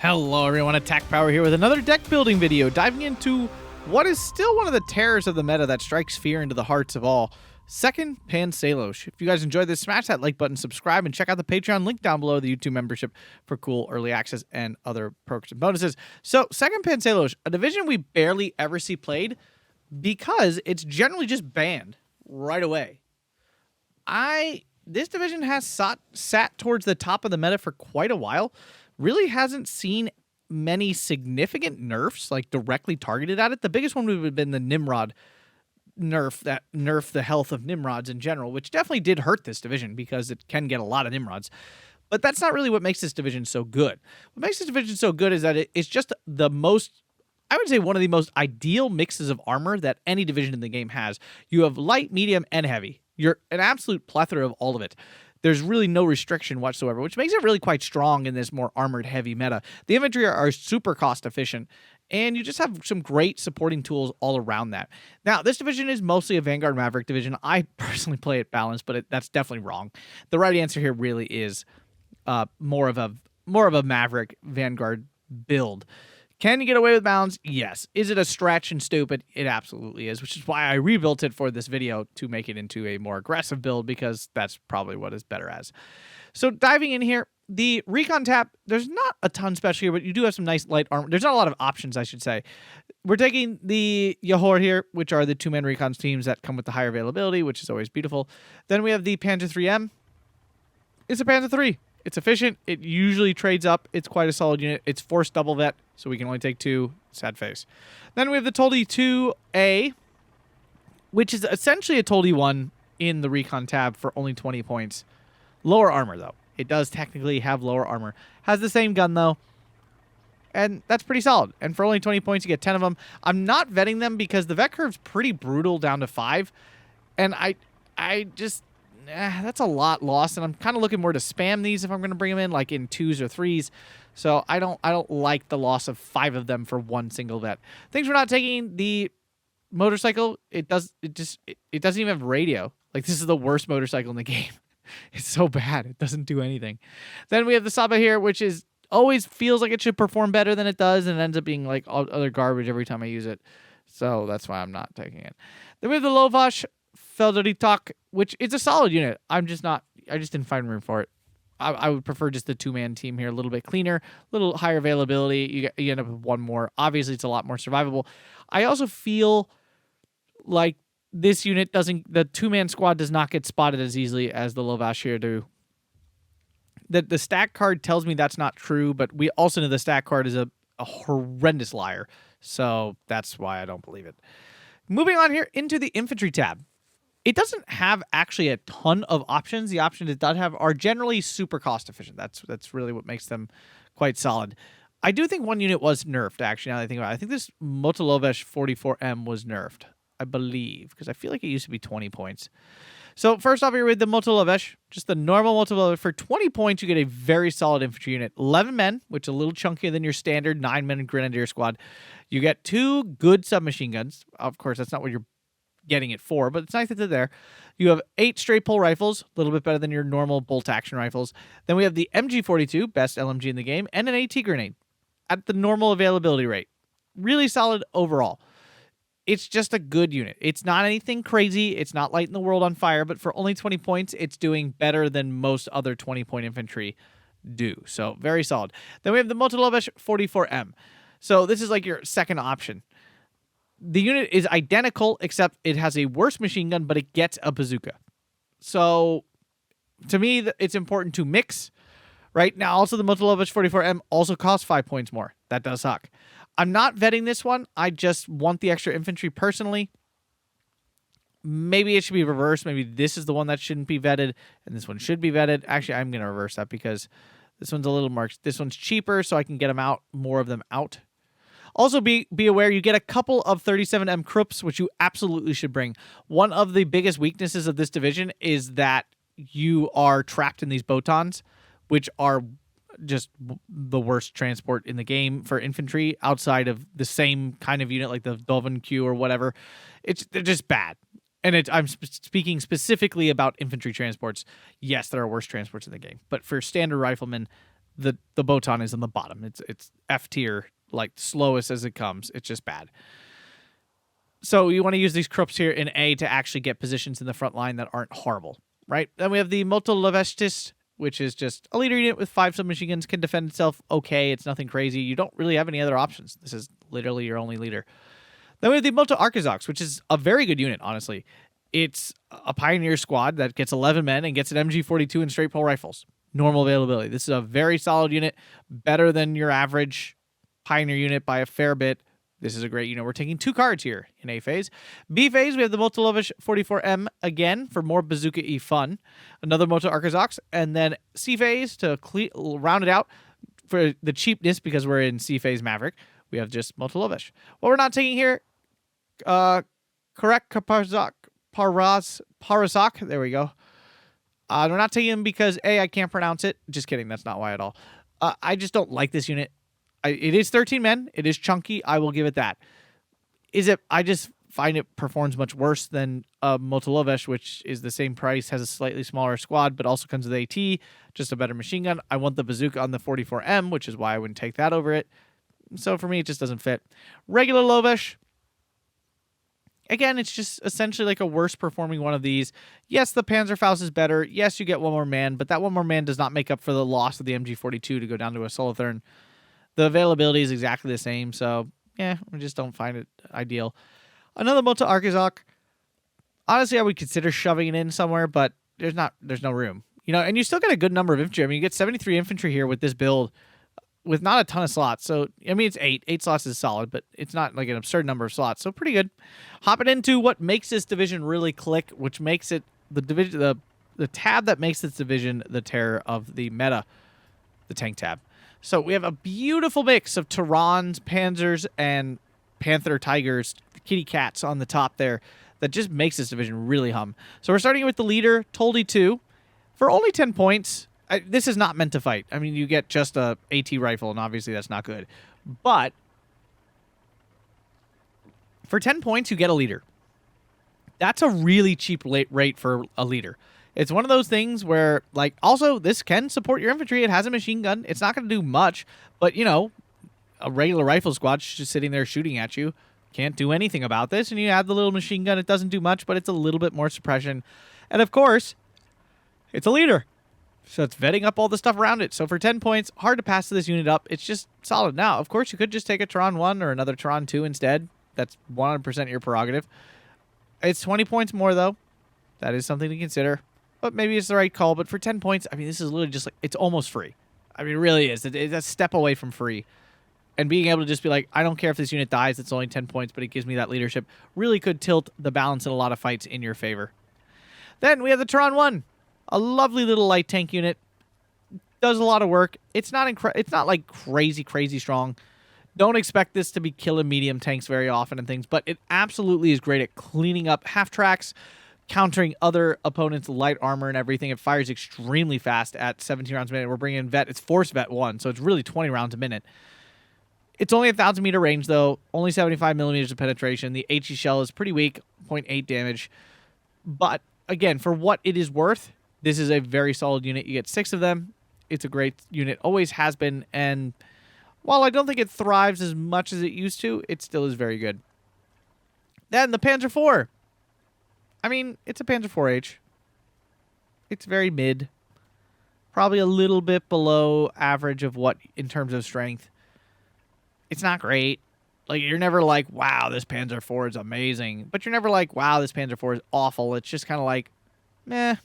Hello everyone, Attack Power here with another deck building video, diving into what is still one of the terrors of the meta that strikes fear into the hearts of all. Second Pancelos. If you guys enjoyed this, smash that like button, subscribe, and check out the Patreon link down below, the YouTube membership for cool early access and other perks and bonuses. So, Second Pancelos, a division we barely ever see played because it's generally just banned right away. This division has sat towards the top of the meta for quite a while. Really hasn't seen many significant nerfs like directly targeted at it. The biggest one would have been the Nimrod nerf that nerfed the health of Nimrods in general, which definitely did hurt this division because it can get a lot of Nimrods. But that's not really what makes this division so good. What makes this division so good is that it's just the most, I would say, one of the most ideal mixes of armor that any division in the game has. You have light, medium, and heavy. You're an absolute plethora of all of it. There's really no restriction whatsoever, which makes it really quite strong in this more armored heavy meta. The infantry are super cost efficient, and you just have some great supporting tools all around that. Now, this division is mostly a Vanguard Maverick division. I personally play it balanced, but that's definitely wrong. The right answer here really is more of a Maverick Vanguard build. Can you get away with balance? Yes. Is it a stretch and stupid? It absolutely is, which is why I rebuilt it for this video to make it into a more aggressive build, because that's probably what it's better as. So diving in here, the Recon tab, there's not a ton special here, but you do have some nice light armor. There's not a lot of options, I should say. We're taking the Yahor here, which are the two-man Recon teams that come with the higher availability, which is always beautiful. Then we have the Panzer 3M. It's a Panzer 3. It's efficient. It usually trades up. It's quite a solid unit. It's forced double vet, so we can only take two. Sad face. Then we have the Toldi 2A, which is essentially a Toldi 1 in the Recon tab for only 20 points. Lower armor, though. It does technically have lower armor. Has the same gun, though. And that's pretty solid. And for only 20 points, you get 10 of them. I'm not vetting them because the vet curve's pretty brutal down to 5. And I just... that's a lot lost, and I'm kind of looking more to spam these if I'm going to bring them in, like in 2s or 3s. So I don't like the loss of 5 of them for one single vet. Things we're not taking, the motorcycle, it doesn't even have radio. Like, this is the worst motorcycle in the game. It's so bad. It doesn't do anything. Then we have the Saba here, which is always feels like it should perform better than it does, and it ends up being like all other garbage every time I use it. So that's why I'm not taking it. Then we have the Lovash Felderitok, which is a solid unit. I just didn't find room for it. I would prefer just the two-man team here, a little bit cleaner, a little higher availability. You end up with one more. Obviously, it's a lot more survivable. I also feel like this unit the two-man squad does not get spotted as easily as the Lovash here do. The stack card tells me that's not true, but we also know the stack card is a horrendous liar. So that's why I don't believe it. Moving on here into the infantry tab. It doesn't have actually a ton of options. The options it does have are generally super cost efficient. That's really what makes them quite solid. I do think one unit was nerfed, actually, now that I think about it. I think this Motolovesh 44M was nerfed, I believe, because I feel like it used to be 20 points. So first off here with the Motolovesh, just the normal Motolovesh. For 20 points, you get a very solid infantry unit. 11 men, which is a little chunkier than your standard 9-man Grenadier squad. You get 2 good submachine guns. Of course, that's not what you're getting it for, but it's nice that they're there. You have 8 straight pull rifles, a little bit better than your normal bolt action rifles. Then we have the MG42, best LMG in the game, and an AT grenade at the normal availability rate. Really solid overall. It's just a good unit. It's not anything crazy. It's not lighting the world on fire, but for only 20 points, it's doing better than most other 20-point infantry do. So very solid. Then we have the Motolovesh 44M. So this is like your second option. The unit is identical, except it has a worse machine gun, but it gets a bazooka. So, to me, it's important to mix. Right now, also the Motolovesh 44M also costs 5 points more. That does suck. I'm not vetting this one. I just want the extra infantry personally. Maybe it should be reversed. Maybe this is the one that shouldn't be vetted, and this one should be vetted. Actually, I'm going to reverse that because this one's a little more... This one's cheaper, so I can get them out, more of them out. Also, be aware, you get a couple of 37M Krupps, which you absolutely should bring. One of the biggest weaknesses of this division is that you are trapped in these Botons, which are just the worst transport in the game for infantry outside of the same kind of unit like the Dolvin Q or whatever. They're just bad. And I'm speaking specifically about infantry transports. Yes, there are worse transports in the game. But for standard riflemen, the Botan is on the bottom. It's F tier, like slowest as it comes. It's just bad. So you want to use these Krupps here in A to actually get positions in the front line that aren't horrible, right? Then we have the Motolovestis, which is just a leader unit with 5 submachine guns, can defend itself okay. It's nothing crazy. You don't really have any other options. This is literally your only leader. Then we have the Moto Arkazoks, which is a very good unit, honestly. It's a Pioneer squad that gets 11 men and gets an MG42 and straight pole rifles. Normal availability. This is a very solid unit, better than your average Pioneer unit by a fair bit. This is a great unit. We're taking 2 cards here in A phase. B phase, we have the Motolovich 44M again for more bazooka-y fun. Another Moto Arkazoks. And then C phase to round it out for the cheapness because we're in C phase Maverick. We have just Motolovich. What we're not taking here, correct Parasak. There we go. We're not taking him because A, I can't pronounce it. Just kidding. That's not why at all. I just don't like this unit. It is 13 men. It is chunky. I will give it that. I just find it performs much worse than Motolovich, which is the same price, has a slightly smaller squad, but also comes with AT, just a better machine gun. I want the bazooka on the 44M, which is why I wouldn't take that over it. So for me, it just doesn't fit. Regular Lovish. Again, it's just essentially like a worse performing one of these. Yes, the Panzerfaust is better. Yes, you get one more man, but that one more man does not make up for the loss of the MG42 to go down to a Solothurn. The availability is exactly the same, so yeah, we just don't find it ideal. Another Moto Arkazok. Honestly, I would consider shoving it in somewhere, but there's no room. You know, and you still get a good number of infantry. I mean, you get 73 infantry here with this build, with not a ton of slots. So, I mean, it's 8. 8 slots is solid, but it's not like an absurd number of slots. So, pretty good. Hopping into what makes this division really click, which makes it the tab that makes this division the terror of the meta, the tank tab. So we have a beautiful mix of Terrans, Panzers, and Panther Tigers, the kitty cats on the top there, that just makes this division really hum. So we're starting with the leader, Toldi 2. For only 10 points, this is not meant to fight. I mean, you get just a AT rifle, and obviously that's not good. But for 10 points, you get a leader. That's a really cheap rate for a leader. It's one of those things where, like, also, this can support your infantry. It has a machine gun. It's not going to do much, but, you know, a regular rifle squad just sitting there shooting at you can't do anything about this, and you add the little machine gun. It doesn't do much, but it's a little bit more suppression. And, of course, it's a leader, so it's vetting up all the stuff around it. So for 10 points, hard to pass this unit up. It's just solid. Now, of course, you could just take a Terran 1 or another Terran 2 instead. That's 100% your prerogative. It's 20 points more, though. That is something to consider. But maybe it's the right call. But for 10 points, I mean, this is literally just like, it's almost free. I mean, it really is. It's a step away from free. And being able to just be like, I don't care if this unit dies, it's only 10 points, but it gives me that leadership, really could tilt the balance in a lot of fights in your favor. Then we have the Terran 1. A lovely little light tank unit. Does a lot of work. It's not like crazy strong. Don't expect this to be killing medium tanks very often and things, but it absolutely is great at cleaning up half tracks, countering other opponents' light armor and everything. It fires extremely fast at 17 rounds a minute. We're bringing in vet. It's force vet 1, so it's really 20 rounds a minute. It's only 1,000 meter range, though. Only 75 millimeters of penetration. The HE shell is pretty weak, 0.8 damage. But, again, for what it is worth, this is a very solid unit. You get 6 of them. It's a great unit. Always has been. And while I don't think it thrives as much as it used to, it still is very good. Then the Panzer IV. I mean, it's a Panzer IV-H. It's very mid. Probably a little bit below average of what in terms of strength. It's not great. Like, you're never like, wow, this Panzer IV is amazing. But you're never like, wow, this Panzer IV is awful. It's just kind of like, meh.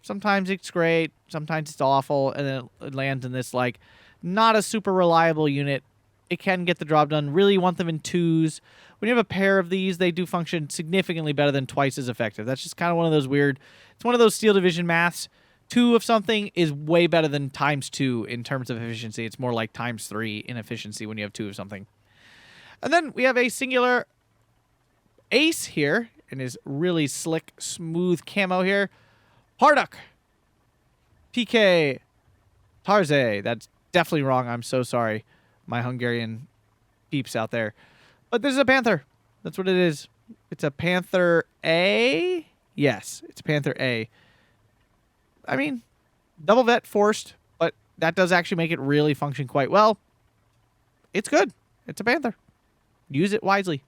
Sometimes it's great. Sometimes it's awful. And then it lands in this, like, not a super reliable unit. It can get the job done. Really want them in 2s. When you have a pair of these, they do function significantly better than twice as effective. That's just kind of one of those weird... It's one of those Steel Division maths. 2 of something is way better than ×2 in terms of efficiency. It's more like ×3 in efficiency when you have 2 of something. And then we have a singular ace here in his really slick, smooth camo here. Harduk. PK. Tarze. That's definitely wrong. I'm so sorry. My Hungarian peeps out there. But this is a Panther. That's what it is. It's a Panther A? Yes, it's a Panther A. I mean, double vet forced, but that does actually make it really function quite well. It's good. It's a Panther. Use it wisely.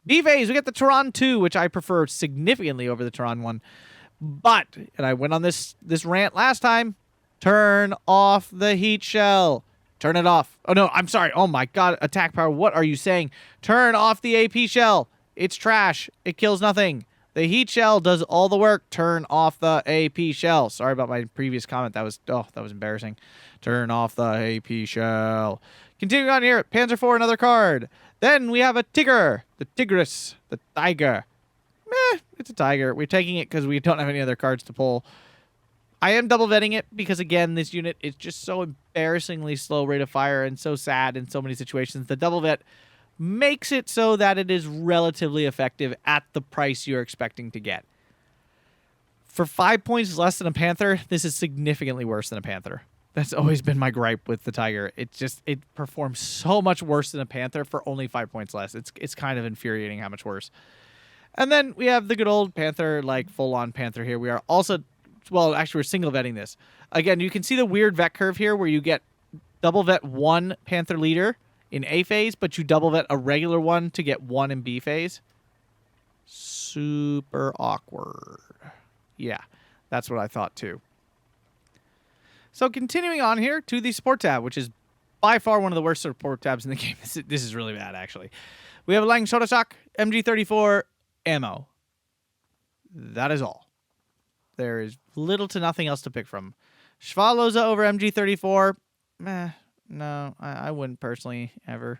B phase, we get the Tehran 2, which I prefer significantly over the Tehran 1. But, and I went on this rant last time, turn off the heat shell. Turn it off. Oh, no, I'm sorry. Oh, my God. Attack power. What are you saying? Turn off the AP shell. It's trash. It kills nothing. The heat shell does all the work. Turn off the AP shell. Sorry about my previous comment. That was embarrassing. Turn off the AP shell. Continuing on here, Panzer IV, another card. Then we have a Tiger. The Tigris. The Tiger. It's a Tiger. We're taking it because we don't have any other cards to pull. I am double vetting it because, again, this unit is just so embarrassingly slow rate of fire and so sad in so many situations. The double vet makes it so that it is relatively effective at the price you're expecting to get. For 5 points less than a Panther, this is significantly worse than a Panther. That's always been my gripe with the Tiger. It performs so much worse than a Panther for only 5 points less. It's kind of infuriating how much worse. And then we have the good old Panther, like full-on Panther here. We are also... Well, actually, we're single vetting this. Again, you can see the weird vet curve here where you get double vet one Panther leader in A phase, but you double vet a regular one to get one in B phase. Super awkward. Yeah, that's what I thought too. So continuing on here to the support tab, which is by far one of the worst support tabs in the game. This is really bad, actually. We have a Lang Shotoshak, MG34, ammo. That is all. There is little to nothing else to pick from. Shvaloza over MG34. No, I wouldn't personally ever.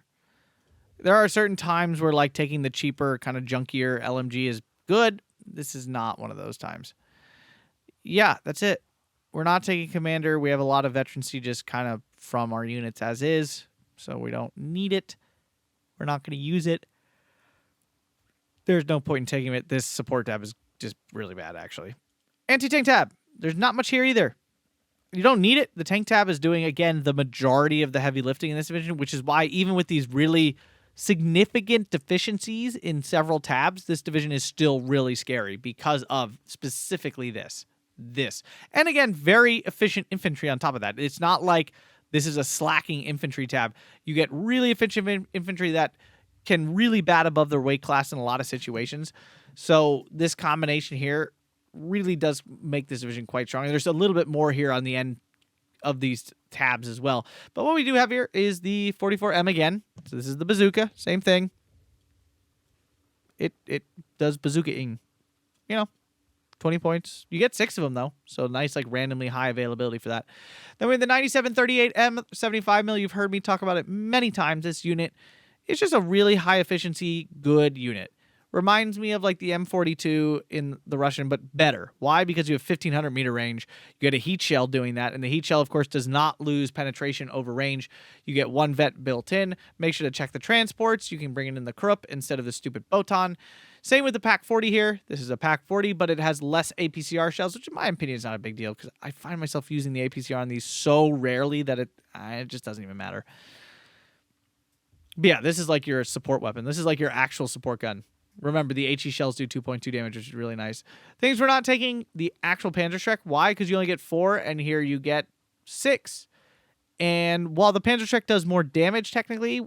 There are certain times where like taking the cheaper, kind of junkier LMG is good. This is not one of those times. Yeah, that's it. We're not taking Commander. We have a lot of veterancy just kind of from our units as is, so we don't need it. We're not going to use it. There's no point in taking it. This support tab is just really bad, actually. Anti-tank tab. There's not much here either. You don't need it. The tank tab is doing, again, the majority of the heavy lifting in this division, which is why even with these really significant deficiencies in several tabs, this division is still really scary because of specifically this. And again, very efficient infantry on top of that. It's not like this is a slacking infantry tab. You get really efficient infantry that can really bat above their weight class in a lot of situations. So this combination here really does make this division quite strong. There's a little bit more here on the end of these tabs as well. But what we do have here is the 44M again. So this is the bazooka. Same thing. It does bazooka-ing. 20 points. You get 6 of them, though. So nice, like, randomly high availability for that. Then we have the 9738M 75mm. You've heard me talk about it many times. This unit is just a really high efficiency, good unit. Reminds me of like the M42 in the Russian, but better. Why? Because you have 1,500 meter range. You get a heat shell doing that, and the heat shell, of course, does not lose penetration over range. You get one vet built in. Make sure to check the transports. You can bring it in the Krupp instead of the stupid Botan. Same with the Pack 40 here. This is a Pack 40, but it has less APCR shells, which in my opinion is not a big deal because I find myself using the APCR on these so rarely that it just doesn't even matter. But yeah, this is like your support weapon. This is like your actual support gun. Remember, the HE shells do 2.2 damage, which is really nice. Things we're not taking the actual Panzerschreck. Why? Because you only get 4, and here you get 6. And while the Panzerschreck does more damage, technically,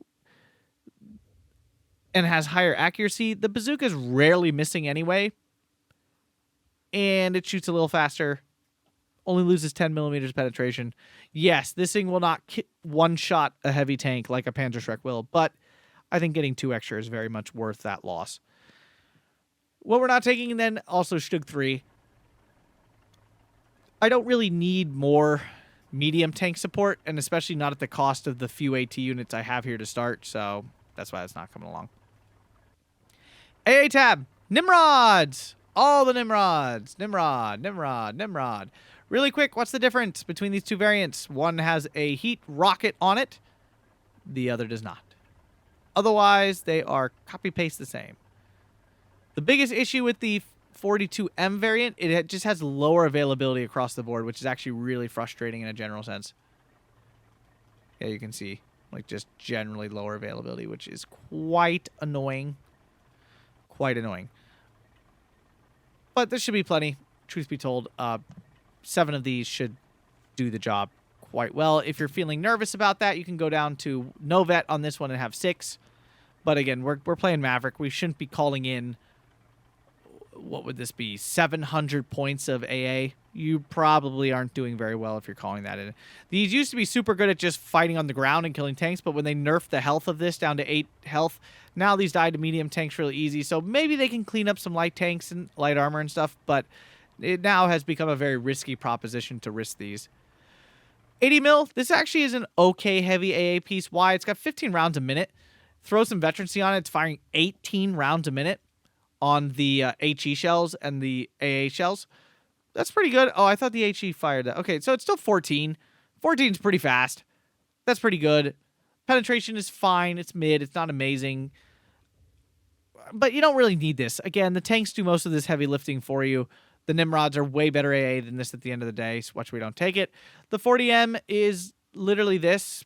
and has higher accuracy, the bazooka is rarely missing anyway. And it shoots a little faster. Only loses 10 millimeters penetration. Yes, this thing will not one-shot a heavy tank like a Panzerschreck will, but I think getting 2 extra is very much worth that loss. What we're not taking then, also Stug 3. I don't really need more medium tank support, and especially not at the cost of the few AT units I have here to start, so that's why it's not coming along. AA tab. Nimrods! All the Nimrods. Nimrod. Really quick, what's the difference between these two variants? One has a heat rocket on it. The other does not. Otherwise, they are copy-paste the same. The biggest issue with the 42M variant, it just has lower availability across the board, which is actually really frustrating in a general sense. Yeah, you can see, like, just generally lower availability, which is quite annoying. But this should be plenty. Truth be told, 7 of these should do the job quite well. If you're feeling nervous about that, you can go down to no vet on this one and have 6. But again, we're playing Maverick. We shouldn't be calling in, what would this be, 700 points of AA. You probably aren't doing very well if you're calling that in. These used to be super good at just fighting on the ground and killing tanks, but when they nerfed the health of this down to 8 health, now these die to medium tanks really easy. So maybe they can clean up some light tanks and light armor and stuff, but it now has become a very risky proposition to risk these. 80 mil, this actually is an okay heavy AA piece. Why? It's got 15 rounds a minute. Throw some veterancy on it. It's firing 18 rounds a minute on the HE shells and the AA shells. That's pretty good. Oh, I thought the HE fired that. Okay, so it's still 14. 14 is pretty fast. That's pretty good. Penetration is fine. It's mid. It's not amazing. But you don't really need this. Again, the tanks do most of this heavy lifting for you. The Nimrods are way better AA than this at the end of the day, so watch we don't take it. The 40M is literally this,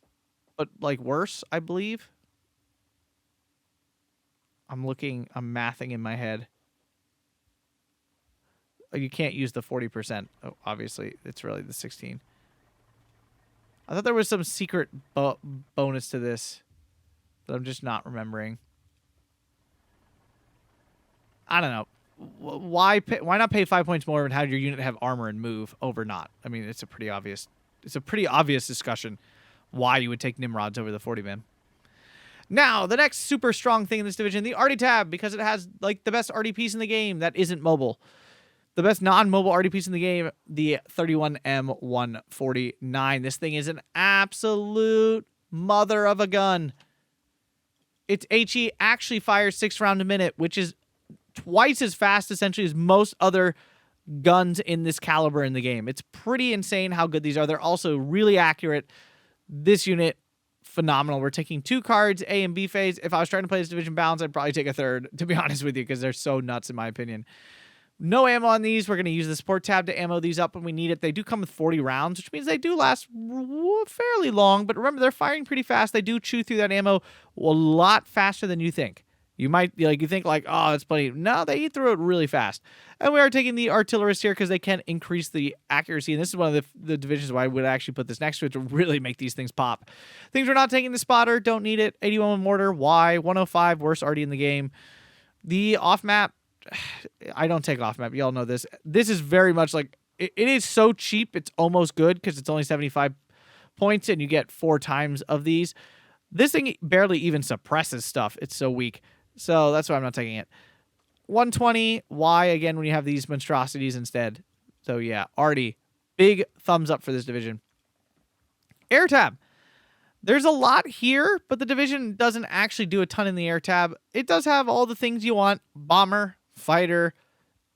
but like worse, I believe. I'm mathing in my head. You can't use the 40%. Oh, obviously, it's really the 16. I thought there was some secret bonus to this that I'm just not remembering. I don't know. Why not pay 5 points more and have your unit have armor and move over not? I mean, it's a pretty obvious discussion why you would take Nimrods over the 40-man. Now, the next super strong thing in this division, the Arty tab, because it has like the best Arty piece in the game that isn't mobile. The best non-mobile Arty piece in the game, the 31M149. This thing is an absolute mother of a gun. Its HE actually fires 6 rounds a minute, which is twice as fast, essentially, as most other guns in this caliber in the game. It's pretty insane how good these are. They're also really accurate. This unit, phenomenal. We're taking 2 cards, A and B phase. If I was trying to play this division balance, I'd probably take a third, to be honest with you, because they're so nuts, in my opinion. No ammo on these. We're going to use the support tab to ammo these up when we need it. They do come with 40 rounds, which means they do last fairly long. But remember, they're firing pretty fast. They do chew through that ammo a lot faster than you think. You might be like, you think like, oh, it's plenty. No, they eat through it really fast. And we are taking the artillerists here because they can increase the accuracy. And this is one of the divisions why I would actually put this next to it to really make these things pop. Things we're not taking: the spotter, don't need it. 81 mortar, why? 105, worst already in the game. The off map, I don't take off map. Y'all know this. This is very much like, it is so cheap, it's almost good because it's only 75 points and you get 4 times of these. This thing barely even suppresses stuff. It's so weak. So that's why I'm not taking it. 120, why again when you have these monstrosities instead? So yeah, Arty, big thumbs up for this division. Air tab. There's a lot here, but the division doesn't actually do a ton in the air tab. It does have all the things you want: bomber, fighter,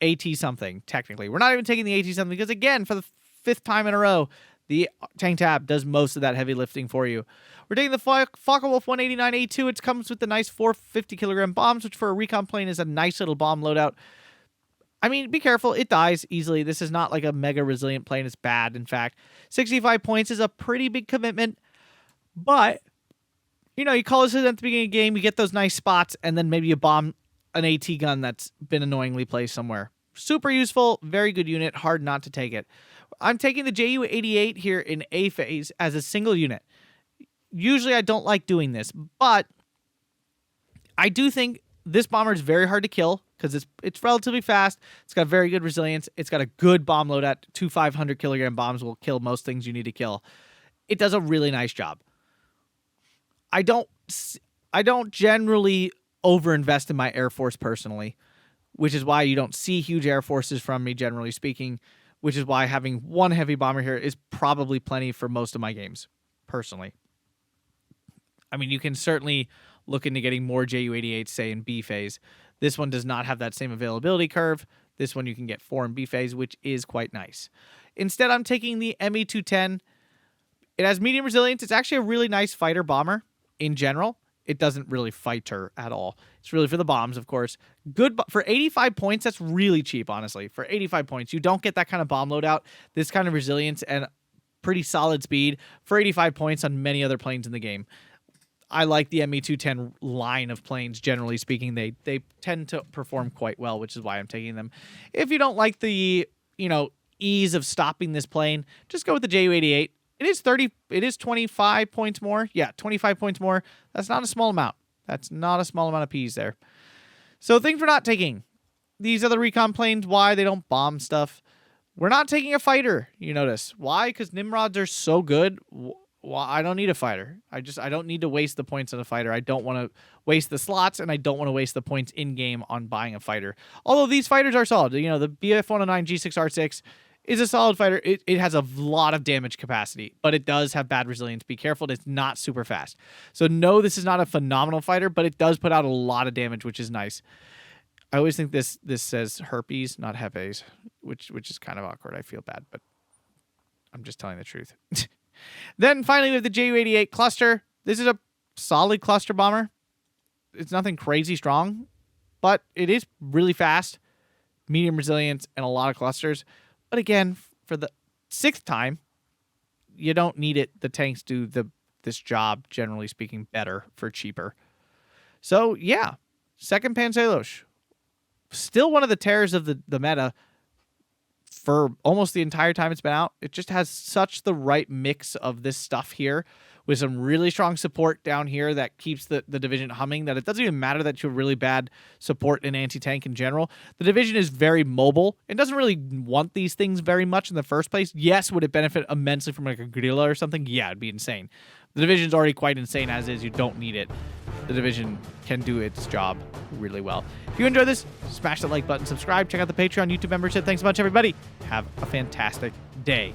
AT something, technically. We're not even taking the AT something because, again, for the 5th time in a row, the tank tab does most of that heavy lifting for you. We're taking the Focke-Wulf 189A2. It comes with the nice 450 kilogram bombs, which for a recon plane is a nice little bomb loadout. I mean, be careful. It dies easily. This is not like a mega resilient plane. It's bad, in fact. 65 points is a pretty big commitment. But, you know, you call this at the beginning of the game, you get those nice spots, and then maybe you bomb an AT gun that's been annoyingly placed somewhere. Super useful, very good unit, hard not to take it. I'm taking the Ju-88 here in A phase as a single unit. Usually I don't like doing this, but I do think this bomber is very hard to kill because it's relatively fast. It's got very good resilience. It's got a good bomb loadout. 2 500 kilogram bombs will kill most things you need to kill. It does a really nice job. I don't generally overinvest in my Air Force personally, which is why you don't see huge Air Forces from me, generally speaking, which is why having 1 heavy bomber here is probably plenty for most of my games, personally. I mean, you can certainly look into getting more Ju-88s, say, in B phase. This one does not have that same availability curve. This one you can get 4 in B phase, which is quite nice. Instead, I'm taking the Me-210. It has medium resilience. It's actually a really nice fighter bomber in general. It doesn't really fight her at all. It's really for the bombs, of course. Good for 85 points. That's really cheap, honestly. For 85 points, you don't get that kind of bomb loadout, this kind of resilience, and pretty solid speed for 85 points on many other planes in the game. I like the Me-210 line of planes, generally speaking. They tend to perform quite well, which is why I'm taking them. If you don't like the, ease of stopping this plane, just go with the Ju-88. It is 30. It is 25 points more. Yeah, 25 points more. That's not a small amount. That's not a small amount of P's there. So things we're not taking. These other recon planes, why they don't bomb stuff. We're not taking a fighter, you notice. Why? Because Nimrods are so good. Well, I don't need a fighter. I don't need to waste the points on a fighter. I don't want to waste the slots, and I don't want to waste the points in-game on buying a fighter. Although these fighters are solid. You know, the BF-109 G6R6 is a solid fighter. It has a lot of damage capacity, but it does have bad resilience. Be careful. It's not super fast. So no, this is not a phenomenal fighter, but it does put out a lot of damage, which is nice. I always think this says herpes, not hepes, which is kind of awkward. I feel bad, but I'm just telling the truth. Then finally we have the Ju-88 cluster. This is a solid cluster bomber. It's nothing crazy strong, but it is really fast, medium resilience, and a lot of clusters. But again, for the 6th time, you don't need it. The tanks do this job, generally speaking, better for cheaper. So yeah, second Pancelos. Still one of the terrors of the meta for almost the entire time it's been out. It just has such the right mix of this stuff here with some really strong support down here that keeps the Division humming, that it doesn't even matter that you have really bad support in anti-tank in general. The Division is very mobile and doesn't really want these things very much in the first place. Yes, would it benefit immensely from like a guerrilla or something? Yeah, it'd be insane. The Division's already quite insane as is. You don't need it. The Division can do its job really well. If you enjoyed this, smash that like button, subscribe, check out the Patreon, YouTube membership. Thanks so much, everybody. Have a fantastic day.